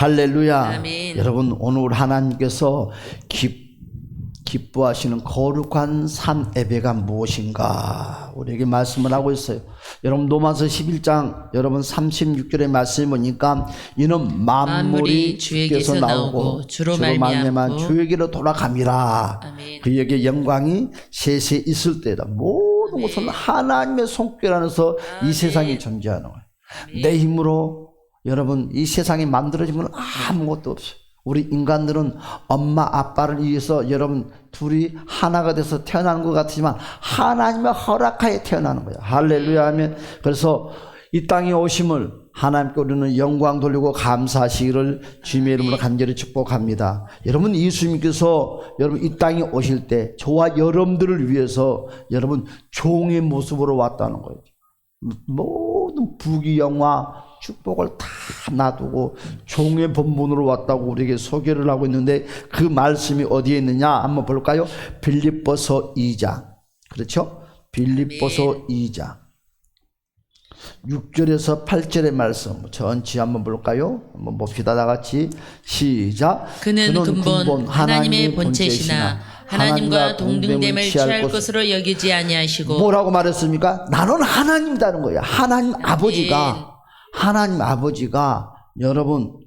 할렐루야. 아멘. 여러분, 오늘 하나님께서 기뻐하시는 거룩한 산 예배가 무엇인가 우리에게 말씀을 하고 있어요. 여러분, 로마서 11장 여러분 36절의 말씀을 보니까 이는 만물이 주께서 나오고 주로 말미암아 주에게로 돌아감이라. 아멘. 그에게 영광이 세세에 있을 때다. 모든 것은 하나님의 손길 안에서 이 세상이 존재하는 거예요. 내 힘으로 여러분 이 세상이 만들어지면 아무것도 없어요. 우리 인간들은 엄마 아빠를 위해서 여러분 둘이 하나가 돼서 태어나는 것 같지만 하나님의 허락하에 태어나는 거예요. 할렐루야 하면. 그래서 이 땅에 오심을 하나님께 우리는 영광 돌리고 감사하시기를 주님의 이름으로 간절히 축복합니다. 여러분, 예수님께서 여러분 이 땅에 오실 때 저와 여러분들을 위해서 여러분 종의 모습으로 왔다는 거예요. 모든 부귀영화 축복을 다 놔두고 종의 본분으로 왔다고 우리에게 소개를 하고 있는데, 그 말씀이 어디에 있느냐 한번 볼까요? 빌립보서 2장. 그렇죠? 빌립보서 2장 6절에서 8절의 말씀 전체 한번 볼까요? 한번 봅시다. 다 같이 시작. 그는 근본 하나님의 본체시나 하나님과 동등됨을 취할 것으로 여기지 아니하시고. 뭐라고 말했습니까? 나는 하나님이라는 거예요. 하나님 아버지가 여러분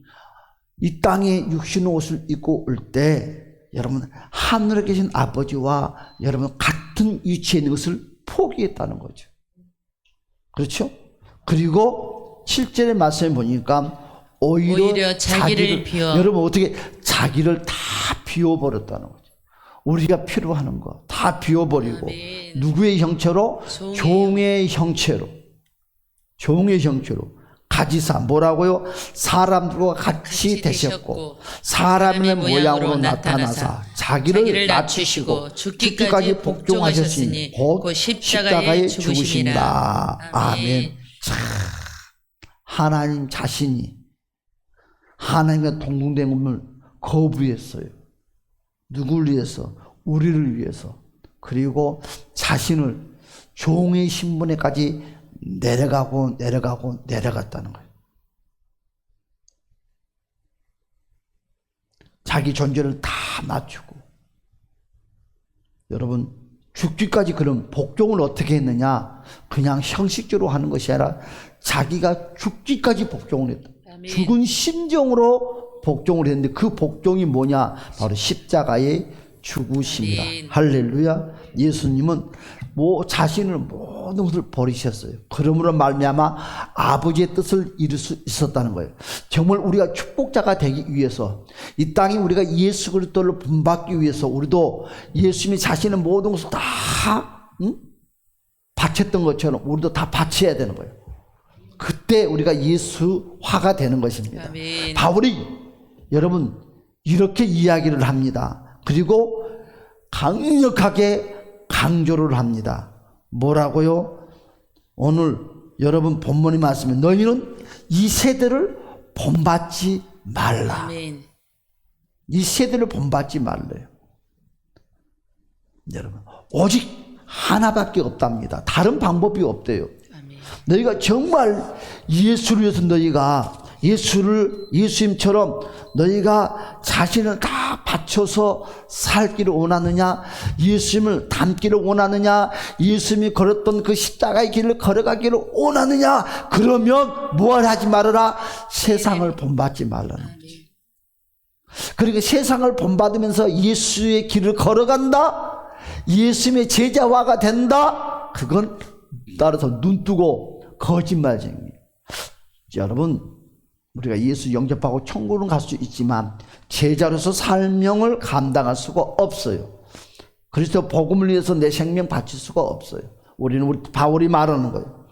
이 땅에 육신의 옷을 입고 올 때 여러분 하늘에 계신 아버지와 여러분 같은 위치에 있는 것을 포기했다는 거죠. 그렇죠? 그리고 7절의 말씀에 보니까 오히려 자기를 비워, 여러분 어떻게 자기를 다 비워버렸다는 거죠. 우리가 필요하는 거 다 비워버리고. 아멘. 누구의 형체로? 종의 형체로 가지사 뭐라고요? 사람들과 같이 되셨고 사람의 모양으로 나타나사 자기를 낮추시고 죽기까지 복종하셨으니 곧 십자가에 죽으십니다. 아멘. 자, 하나님 자신이 하나님과 동등됨을 거부했어요. 누구를 위해서? 우리를 위해서. 그리고 자신을 종의 신분에까지 내려갔다는 거예요. 자기 존재를 다 낮추고. 여러분, 죽기까지 그런 복종을 어떻게 했느냐? 그냥 형식적으로 하는 것이 아니라 자기가 죽기까지 복종을 했다. 아멘. 죽은 심정으로 복종을 했는데 그 복종이 뭐냐? 바로 십자가의 죽으심이다. 아멘. 할렐루야. 예수님은 자신을 모든 것을 버리셨어요. 그러므로 말미암아 아버지의 뜻을 이룰 수 있었다는 거예요. 정말 우리가 축복자가 되기 위해서 이 땅에 우리가 예수 그리스도를 본받기 위해서 우리도 예수님이 자신의 모든 것을 다 바쳤던 것처럼 우리도 다 바쳐야 되는 거예요. 그때 우리가 예수화가 되는 것입니다. 아멘. 바울이 여러분 이렇게 이야기를 합니다. 그리고 강력하게 강조를 합니다. 뭐라고요? 오늘 여러분 본문의 말씀에 너희는 이 세대를 본받지 말라. 아멘. 이 세대를 본받지 말래요. 여러분 오직 하나밖에 없답니다. 다른 방법이 없대요. 아멘. 너희가 정말 예수를 위해서 너희가 예수님처럼 너희가 자신을 다 바쳐서 살기를 원하느냐, 예수님을 닮기를 원하느냐, 예수님이 걸었던 그 십자가의 길을 걸어가기를 원하느냐, 그러면 뭘 하지 말아라? 세상을 본받지 말라는 거지. 그러니까 세상을 본받으면서 예수의 길을 걸어간다, 예수님의 제자화가 된다, 그건 따라서 눈뜨고 거짓말쟁이에요. 여러분, 우리가 예수 영접하고 천국은 갈 수 있지만 제자로서 사명을 감당할 수가 없어요. 그래서 복음을 위해서 내 생명 바칠 수가 없어요. 우리 바울이 말하는 거예요.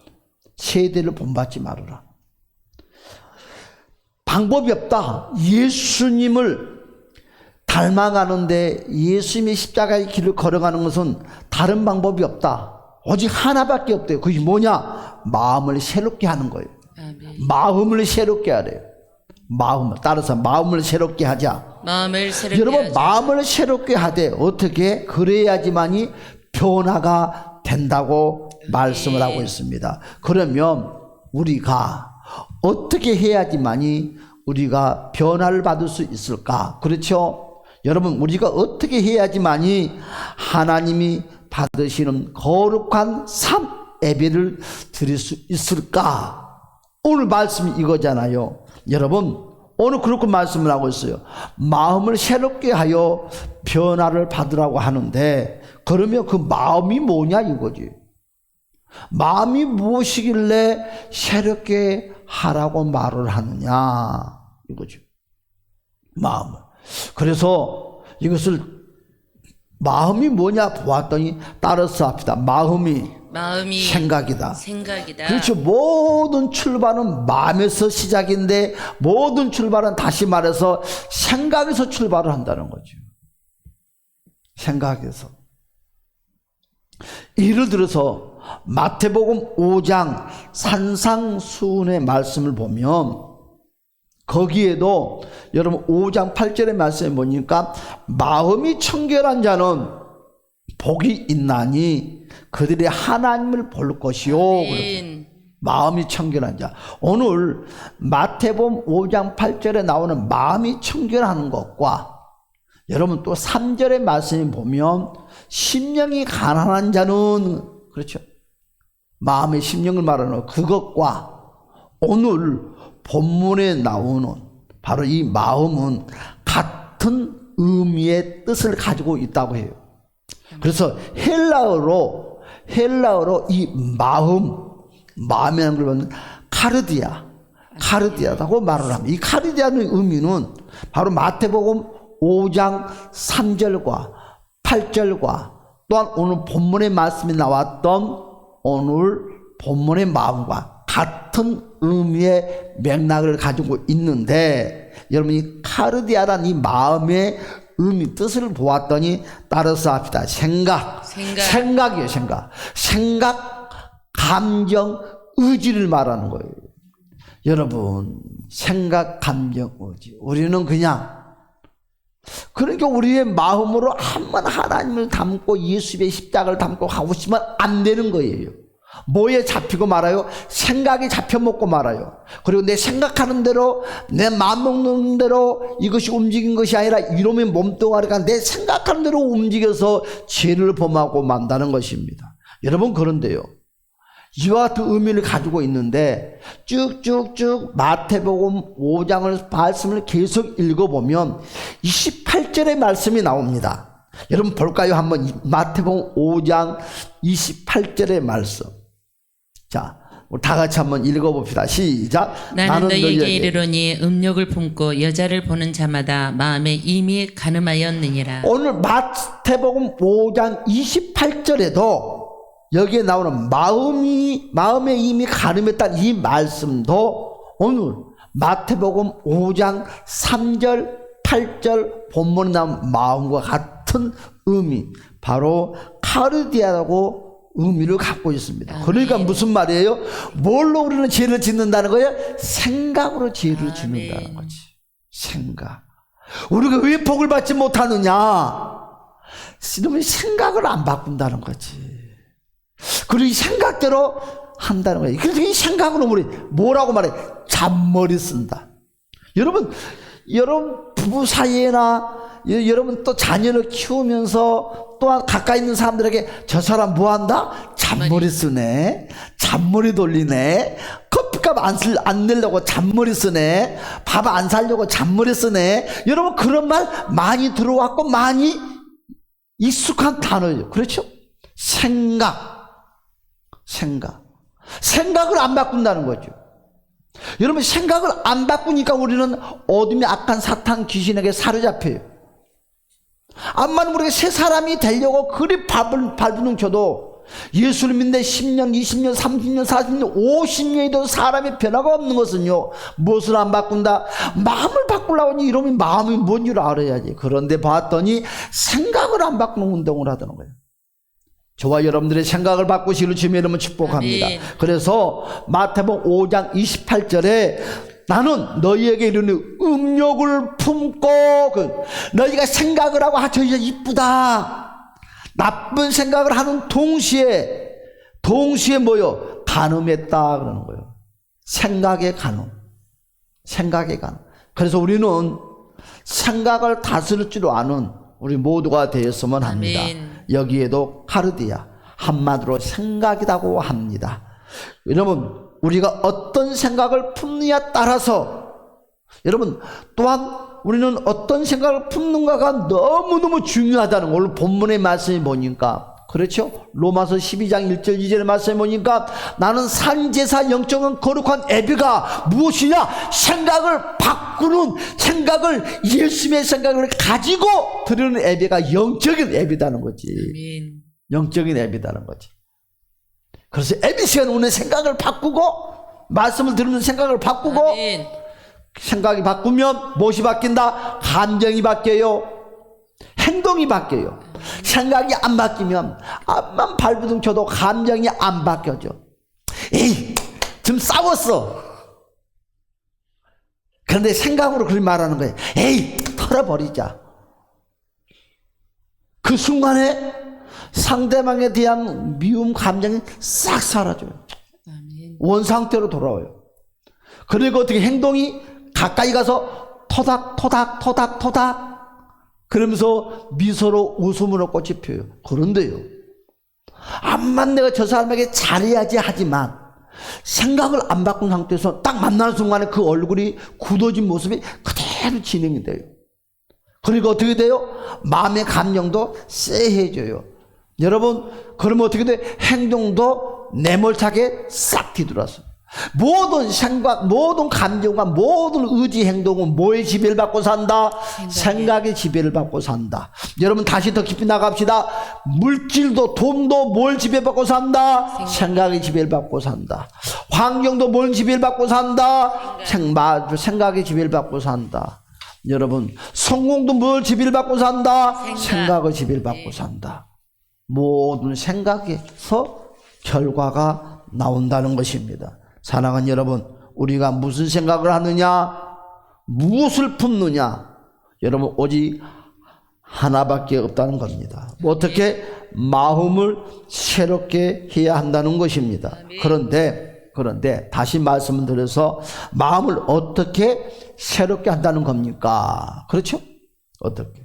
세대를 본받지 말아라. 방법이 없다. 예수님을 닮아가는데 예수님의 십자가의 길을 걸어가는 것은 다른 방법이 없다. 오직 하나밖에 없대요. 그게 뭐냐? 마음을 새롭게 하는 거예요. 아멘. 마음을 새롭게 하래요. 따라서 마음을 새롭게 하자. 여러분 마음을 새롭게 하되 어떻게? 그래야지만이 변화가 된다고 말씀을 하고 있습니다. 그러면 우리가 어떻게 해야지만이 우리가 변화를 받을 수 있을까? 그렇죠? 여러분, 우리가 어떻게 해야지만이 하나님이 받으시는 거룩한 삶 예배를 드릴 수 있을까? 오늘 말씀이 이거잖아요. 여러분, 오늘 그렇게 말씀을 하고 있어요. 마음을 새롭게 하여 변화를 받으라고 하는데, 그러면 그 마음이 뭐냐 이거지. 마음이 무엇이길래 새롭게 하라고 말을 하느냐 이거죠. 마음을. 그래서 이것을 마음이 뭐냐 보았더니 따라서 합시다. 마음이 생각이다. 그렇죠. 모든 출발은 마음에서 시작인데, 모든 출발은 다시 말해서 생각에서 출발을 한다는 거죠. 생각에서. 예를 들어서 마태복음 5장 산상수훈의 말씀을 보면, 거기에도 여러분 5장 8절의 말씀에 보니까 마음이 청결한 자는 복이 있나니 그들이 하나님을 볼 것이요. 마음이 청결한 자. 오늘 마태복음 5장 8절에 나오는 마음이 청결하는 것과, 여러분 또 3절의 말씀을 보면 심령이 가난한 자는, 그렇죠, 마음의 심령을 말하는 그것과 오늘 본문에 나오는 바로 이 마음은 같은 의미의 뜻을 가지고 있다고 해요. 그래서 헬라어로 이 마음이라는 걸 보면 카르디아라고 말을 합니다. 이 카르디아의 의미는 바로 마태복음 5장 3절과 8절과 또한 오늘 본문의 말씀이 나왔던 오늘 본문의 마음과 같은 의미의 맥락을 가지고 있는데, 여러분 이 카르디아란 이 마음의 의미 뜻을 보았더니 따라서 합시다. 생각이에요. 생각, 감정, 의지를 말하는 거예요. 여러분, 생각, 감정, 의지. 우리는 그러니까 우리의 마음으로 한번 하나님을 담고 예수의 십자가를 담고 가고 싶으면 안 되는 거예요. 뭐에 잡히고 말아요? 생각이 잡혀먹고 말아요. 그리고 내 생각하는 대로, 내 마음 먹는 대로 이것이 움직인 것이 아니라 이놈의 몸뚱아리가 내 생각하는 대로 움직여서 죄를 범하고 만다는 것입니다. 여러분, 그런데요, 이와 같은 의미를 가지고 있는데 쭉쭉쭉 마태복음 5장을 말씀을 계속 읽어보면 28절의 말씀이 나옵니다. 여러분 볼까요? 한번 마태복음 5장 28절의 말씀. 자, 우리 다 같이 한번 읽어봅시다. 시작. 나는 너희에게 이르노니 음욕을 품고 여자를 보는 자마다 마음에 이미 간음하였느니라. 오늘 마태복음 5장 28절에도 여기에 나오는 마음에 이미 가늠했다는 이 말씀도 오늘 마태복음 5장 3절 8절 본문에 나온 마음과 같은 의미, 바로 카르디아라고 의미를 갖고 있습니다. 그러니까 무슨 말이에요? 뭘로 우리는 죄를 짓는다는 거예요? 생각으로 죄를 짓는다는 거지. 생각. 우리가 왜 복을 받지 못하느냐? 이놈의 생각을 안 바꾼다는 거지. 그리고 이 생각대로 한다는 거예요. 그래서 이 생각으로 우리 뭐라고 말해? 잔머리 쓴다. 여러분 부부 사이에나 여러분 또 자녀를 키우면서 또한 가까이 있는 사람들에게 저 사람 뭐 한다? 잔머리 쓰네, 잔머리 돌리네, 커피값 안 내려고 잔머리 쓰네, 밥 안 사려고 잔머리 쓰네. 여러분 그런 말 많이 들어왔고 많이 익숙한 단어예요. 그렇죠? 생각을 안 바꾼다는 거죠. 여러분 생각을 안 바꾸니까 우리는 어둠의 악한 사탄 귀신에게 사로잡혀요. 암만 우리가 새 사람이 되려고 그리 발부능 쳐도 예수를 믿는 10년, 20년, 30년, 40년, 50년이 돼도 사람의 변화가 없는 것은요, 무엇을 안 바꾼다? 마음을 바꾸려고 하니 이놈이 마음이 뭔 줄 알아야지. 그런데 봤더니 생각을 안 바꾸는 운동을 하더는 거예요. 저와 여러분들의 생각을 바꾸시기를 주님의 이름으로 축복합니다. 아멘. 그래서 마태복음 5장 28절에 나는 너희에게 이르니 음욕을 품고, 너희가 생각을 하고 저 여자 이쁘다, 나쁜 생각을 하는 동시에 뭐요? 간음했다 그러는 거예요. 생각의 간음. 그래서 우리는 생각을 다스릴 줄 아는 우리 모두가 되었으면 합니다. 아멘. 여기에도 카르디아, 한마디로 생각이라고 합니다. 여러분, 우리가 어떤 생각을 품느냐에 따라서, 여러분, 또한 우리는 어떤 생각을 품는가가 너무너무 중요하다는 걸 오늘 본문의 말씀이 보니까, 그렇죠? 로마서 12장 1절 2절의 말씀에 보니까 나는 산제사 영적인 거룩한 예배가 무엇이냐? 생각을 바꾸는, 생각을, 예수님의 생각을 가지고 드리는 예배가 영적인 예배다는 거지. 아멘. 영적인 예배다는 거지. 그래서 예배 시간 오늘 생각을 바꾸고, 말씀을 들으면 생각을 바꾸고, 아멘. 생각이 바꾸면 무엇이 바뀐다? 감정이 바뀌어요. 행동이 바뀌어요. 생각이 안 바뀌면 암만 발부둥 쳐도 감정이 안 바뀌어져. 에이, 좀 싸웠어. 그런데 생각으로 그렇게 말하는 거예요. 에이, 털어버리자. 그 순간에 상대방에 대한 미움 감정이 싹 사라져요. 아멘. 원상태로 돌아와요. 그리고 어떻게 행동이 가까이 가서 토닥토닥 그러면서 미소로 웃음으로 꽃이 피어요. 그런데요, 암만 내가 저 사람에게 잘해야지 하지만 생각을 안 바꾼 상태에서 딱 만나는 순간에 그 얼굴이 굳어진 모습이 그대로 진행이 돼요. 그리고 어떻게 돼요? 마음의 감정도 쎄해져요. 여러분, 그러면 어떻게 돼요? 행동도 내몰차게 싹 뒤돌아서요. 모든 생각, 모든 감정과 모든 의지, 행동은 뭐에 지배를 받고 산다? 생각의 지배를 받고 산다. 여러분, 다시 더 깊이 나갑시다. 물질도, 돈도 뭘 지배받고 산다? 생각의 지배를 받고 산다. 환경도 뭘 지배를 받고 산다? 생각의 지배를 받고 산다. 여러분, 성공도 뭘 지배를 받고 산다? 생각의 지배를 받고 산다. 모든 생각에서 결과가 나온다는 것입니다. 사랑하는 여러분, 우리가 무슨 생각을 하느냐, 무엇을 품느냐, 여러분, 오직 하나밖에 없다는 겁니다. 어떻게? 마음을 새롭게 해야 한다는 것입니다. 그런데 다시 말씀을 드려서 마음을 어떻게 새롭게 한다는 겁니까? 그렇죠? 어떻게?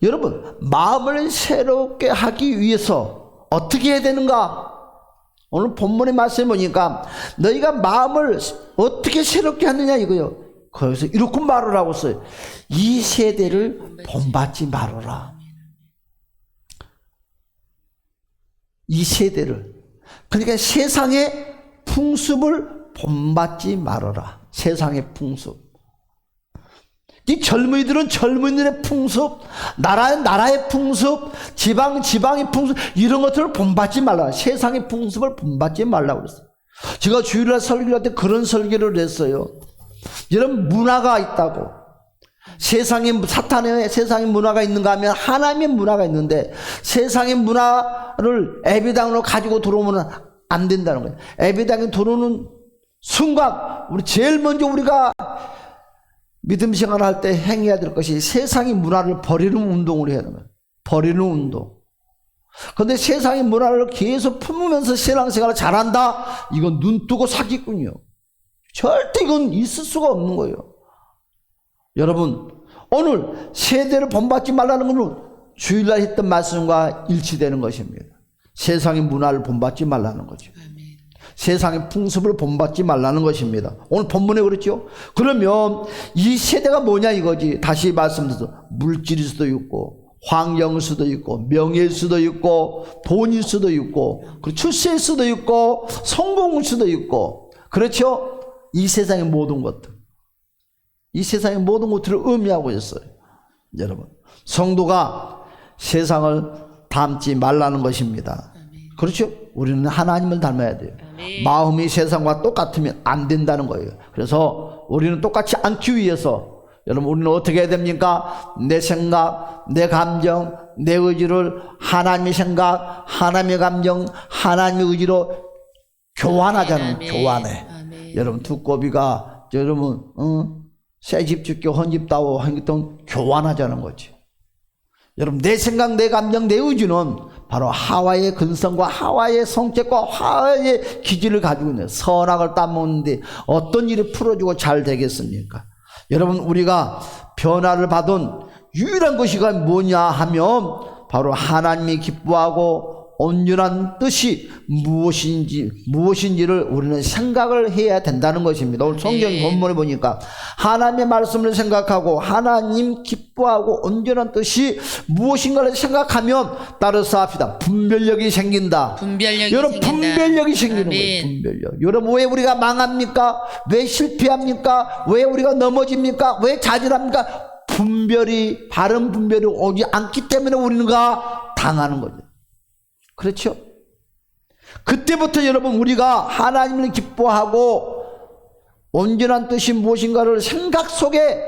여러분, 마음을 새롭게 하기 위해서 어떻게 해야 되는가? 오늘 본문의 말씀에 보니까 너희가 마음을 어떻게 새롭게 하느냐 이거요. 거기서 이렇게 말을 하고 있어요. 이 세대를 본받지 말아라. 이 세대를, 그러니까 세상의 풍습을 본받지 말아라. 세상의 풍습. 이 젊은이들은 젊은이들의 풍습, 나라의 풍습, 지방의 풍습, 이런 것들을 본받지 말라. 세상의 풍습을 본받지 말라고 그랬어요. 제가 주일날 설교를 할 때 그런 설교를 했어요. 이런 문화가 있다고. 사탄의 세상의 문화가 있는가 하면 하나님의 문화가 있는데, 세상의 문화를 예배당으로 가지고 들어오면 안 된다는 거예요. 예배당에 들어오는 순간, 제일 먼저 우리가 믿음 생활을 할 때 행해야 될 것이 세상의 문화를 버리는 운동을 해야 됩니다. 버리는 운동. 그런데 세상의 문화를 계속 품으면서 신앙생활을 잘한다? 이건 눈 뜨고 사기꾼이요. 절대 이건 있을 수가 없는 거예요. 여러분, 오늘 세대를 본받지 말라는 것은 주일날 했던 말씀과 일치되는 것입니다. 세상의 문화를 본받지 말라는 거죠. 세상의 풍습을 본받지 말라는 것입니다. 오늘 본문에 그렇죠? 그러면 이 세대가 뭐냐 이거지. 다시 말씀드려서 물질일 수도 있고, 환경일 수도 있고, 명예일 수도 있고, 돈일 수도 있고, 그리고 출세일 수도 있고, 성공일 수도 있고, 그렇죠? 이 세상의 모든 것들, 이 세상의 모든 것들을 의미하고 있어요. 여러분, 성도가 세상을 닮지 말라는 것입니다. 그렇죠? 우리는 하나님을 닮아야 돼요. 마음이 세상과 똑같으면 안 된다는 거예요. 그래서 우리는 똑같이 않기 위해서, 여러분, 우리는 어떻게 해야 됩니까? 내 생각, 내 감정, 내 의지를 하나님의 생각, 하나님의 감정, 하나님의 의지로 교환하자는 거예요. 교환해. 여러분, 두꺼비가 여러분 새 집 짓게 헌집 따오 한기동 교환하자는 거죠. 여러분, 내 생각, 내 감정, 내 의지는 바로 하와의 근성과 하와의 성격과 하와의 기질을 가지고 있는, 선악을 따먹는데 어떤 일이 풀어주고 잘 되겠습니까? 여러분, 우리가 변화를 받은 유일한 것이 뭐냐 하면 바로 하나님이 기뻐하고 온전한 뜻이 무엇인지를 우리는 생각을 해야 된다는 것입니다. 오늘 성경 본문을 보니까 하나님의 말씀을 생각하고 하나님 기뻐하고 온전한 뜻이 무엇인가를 생각하면 따라서 합시다. 분별력이 생긴다. 여러분, 분별력이 생기는 거예요. 분별력. 여러분, 왜 우리가 망합니까? 왜 실패합니까? 왜 우리가 넘어집니까? 왜 좌절합니까? 바른 분별이 오지 않기 때문에 우리가 당하는 거죠. 그렇죠? 그때부터 여러분, 우리가 하나님을 기뻐하고 온전한 뜻이 무엇인가를 생각 속에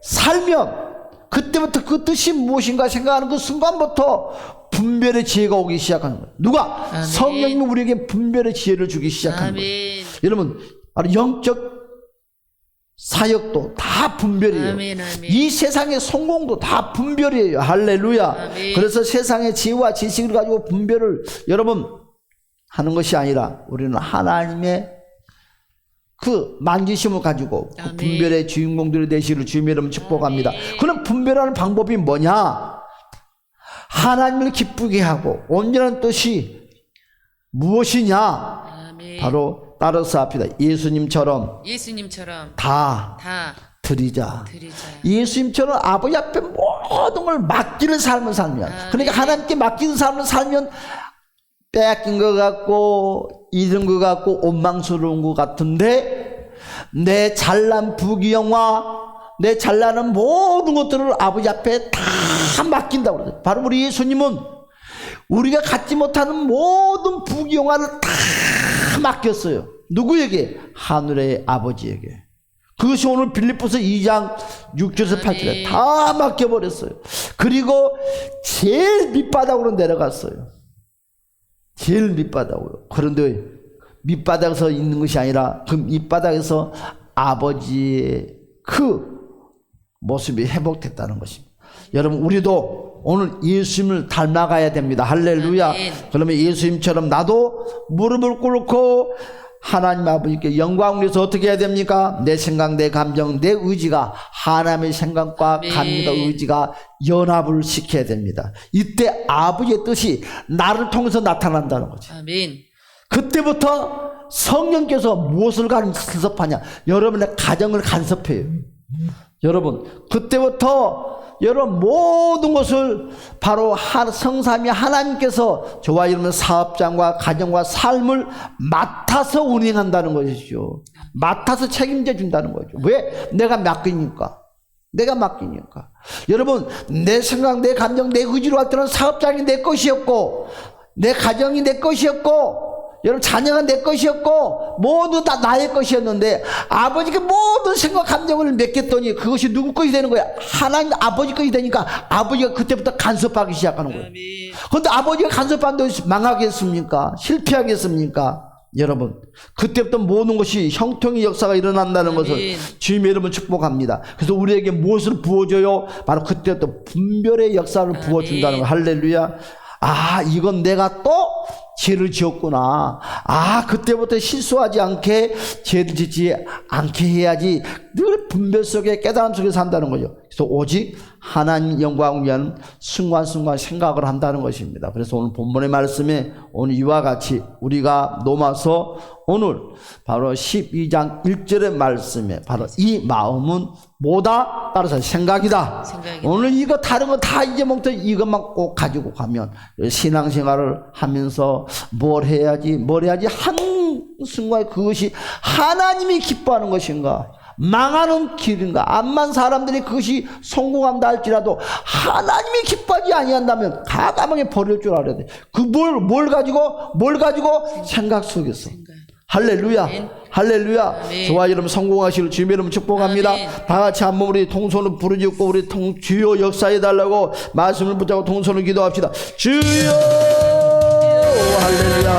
살면 그때부터 그 뜻이 무엇인가 생각하는 그 순간부터 분별의 지혜가 오기 시작하는 거예요. 누가? 아멘. 성령님이 우리에게 분별의 지혜를 주기 시작하는 거예요. 여러분, 영적 사역도 다 분별이에요. 아멘. 이 세상의 성공도 다 분별이에요. 할렐루야. 아멘. 그래서 세상의 지혜와 지식을 가지고 분별을 여러분 하는 것이 아니라 우리는 하나님의 그 만지심을 가지고 그 분별의 주인공들이 되시기를 주님의 이름으로 축복합니다. 그럼 분별하는 방법이 뭐냐? 하나님을 기쁘게 하고 온전한 뜻이 무엇이냐? 아멘. 바로 따라서 합시다. 예수님처럼 다 드리자. 예수님처럼 아버지 앞에 모든 걸 맡기는 삶을 살면, 그러니까 하나님께 맡기는 삶을 살면 빼앗긴 것 같고 잃은 것 같고 원망스러운 것 같은데 내 잘난 부귀영화, 내 잘나는 모든 것들을 아버지 앞에 다 맡긴다고 그러죠. 바로 우리 예수님은 우리가 갖지 못하는 모든 부귀영화를 다 맡겼어요. 누구에게? 하늘의 아버지에게. 그것이 오늘 빌립보서 2장 6절에서 8절에 다 맡겨버렸어요. 그리고 제일 밑바닥으로 내려갔어요. 제일 밑바닥으로. 그런데 밑바닥에서 있는 것이 아니라 그 밑바닥에서 아버지의 그 모습이 회복됐다는 것입니다. 여러분, 우리도 오늘 예수님을 닮아가야 됩니다. 할렐루야. 아멘. 그러면 예수님처럼 나도 무릎을 꿇고 하나님 아버지께 영광을 위해서 어떻게 해야 됩니까? 내 생각, 내 감정, 내 의지가 하나님의 생각과 아멘. 감정과 의지가 연합을 시켜야 됩니다. 이때 아버지의 뜻이 나를 통해서 나타난다는 거죠. 아멘. 그때부터 성령께서 무엇을 간섭하냐? 여러분의 가정을 간섭해요. 여러분, 그때부터 여러분 모든 것을 바로 성삼위 하나님께서 저와 여러분의 사업장과 가정과 삶을 맡아서 운행한다는 것이죠. 맡아서 책임져 준다는 거죠. 왜? 내가 맡기니까. 여러분, 내 생각, 내 감정, 내 의지로 할 때는 사업장이 내 것이었고 내 가정이 내 것이었고 여러분 자녀가 내 것이었고 모두 다 나의 것이었는데 아버지가 모든 생각 감정을 맡겼더니 그것이 누구 것이 되는 거야? 하나님 아버지 것이 되니까 아버지가 그때부터 간섭하기 시작하는 거예요. 그런데 아버지가 간섭한다고 망하겠습니까? 실패하겠습니까? 여러분, 그때부터 모든 것이 형통의 역사가 일어난다는 것을 주님의 이름으로 축복합니다. 그래서 우리에게 무엇을 부어줘요? 바로 그때부터 분별의 역사를 부어준다는 거. 할렐루야. 아, 이건 내가 또 죄를 지었구나. 아, 그때부터 실수하지 않게 죄를 짓지 않게 해야지. 늘 분별 속에 깨달음 속에 산다는 거죠. 그래서 오직 하나님 영광을 위한 순간순간 생각을 한다는 것입니다. 그래서 오늘 본문의 말씀에 오늘 이와 같이 우리가 넘어서 오늘 바로 12장 1절의 말씀에 바로 이 마음은 뭐다? 따라서 생각이다. 오늘 이거 다른 거 다 잊어먹던 이것만 꼭 가지고 가면 신앙생활을 하면서 뭘 해야지 한순간에 그것이 하나님이 기뻐하는 것인가, 망하는 길인가, 암만 사람들이 그것이 성공한다 할지라도 하나님이 기뻐하지 아니한다면 가감하게 버릴 줄 알아야 돼. 그 뭘 가지고 생각 속에서. 할렐루야. 할렐루야. 저와 여러분 성공하시길 주님의 이름으로 축복합니다. 아멘. 다 같이 한번 우리 통손을 부르짖고 우리 주여 역사해 달라고 말씀을 붙잡고 통손을 기도합시다. 주여. 할렐루야.